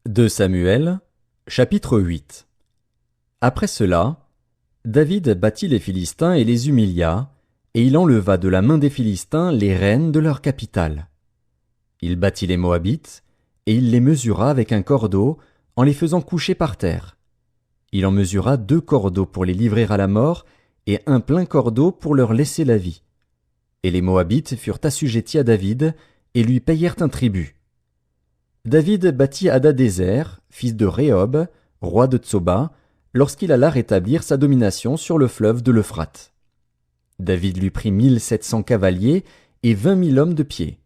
2 Samuel, chapitre 8. Après cela, David battit les Philistins et les humilia, et il enleva de la main des Philistins les rênes de leur capitale. Il battit les Moabites, et il les mesura avec un cordeau, en les faisant coucher par terre. Il en mesura 2 cordeaux pour les livrer à la mort, et un plein cordeau pour leur laisser la vie. Et les Moabites furent assujettis à David, et lui payèrent un tribut. David battit Hadadézer, fils de Rehob, roi de Tsoba, lorsqu'il alla rétablir sa domination sur le fleuve de l'Euphrate. David lui prit 1700 cavaliers et 20 000 hommes de pied.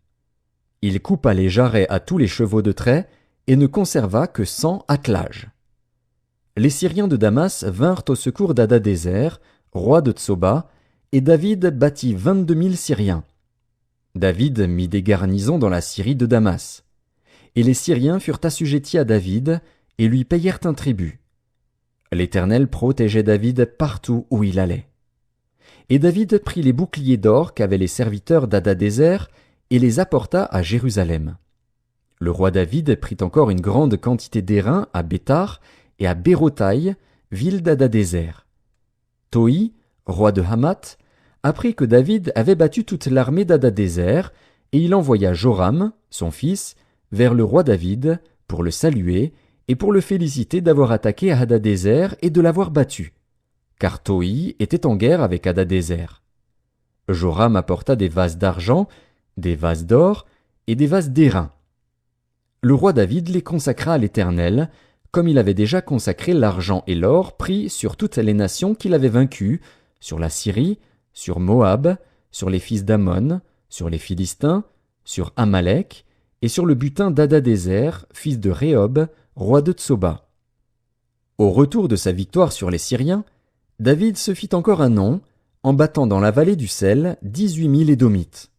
Il coupa les jarrets à tous les chevaux de trait et ne conserva que 100 attelages. Les Syriens de Damas vinrent au secours d'Hadadézer, roi de Tsoba, et David battit 22 000 Syriens. David mit des garnisons dans la Syrie de Damas. Et les Syriens furent assujettis à David et lui payèrent un tribut. L'Éternel protégeait David partout où il allait. Et David prit les boucliers d'or qu'avaient les serviteurs d'Hadadézer et les apporta à Jérusalem. Le roi David prit encore une grande quantité d'airain à Béthar et à Bérotaï, ville d'Hadadézer. Toi, roi de Hamath, apprit que David avait battu toute l'armée d'Hadadézer, et il envoya Joram, son fils, vers le roi David, pour le saluer et pour le féliciter d'avoir attaqué Hadadézer et de l'avoir battu, car Toi était en guerre avec Hadadézer. Joram apporta des vases d'argent, des vases d'or et des vases d'airain. Le roi David les consacra à l'Éternel, comme il avait déjà consacré l'argent et l'or pris sur toutes les nations qu'il avait vaincues, sur la Syrie, sur Moab, sur les fils d'Ammon, sur les Philistins, sur Amalek, et sur le butin d'Hadadézer, fils de Rehob, roi de Tsoba. Au retour de sa victoire sur les Syriens, David se fit encore un nom, en battant dans la vallée du Sel 18 000 Édomites.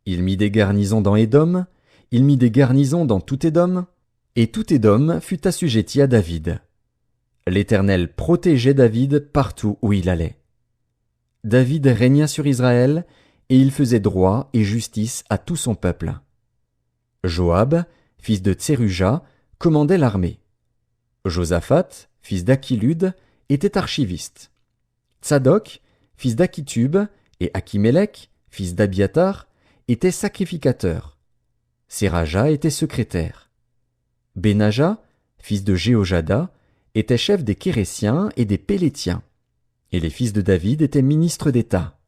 Il mit des garnisons dans Édom, il mit des garnisons dans tout Édom, et tout Édom fut assujetti à David. L'Éternel protégeait David partout où il allait. David régna sur Israël, et il faisait droit et justice à tout son peuple. Joab, fils de Tseruja, commandait l'armée. Josaphat, fils d'Achilud, était archiviste. Tsadok, fils d'Akitub, et Achimélec, fils d'Abiatar, étaient sacrificateurs. Séraja était secrétaire. Benaja, fils de Jéhojada, était chef des Kérésiens et des Pélétiens. Et les fils de David étaient ministres d'État.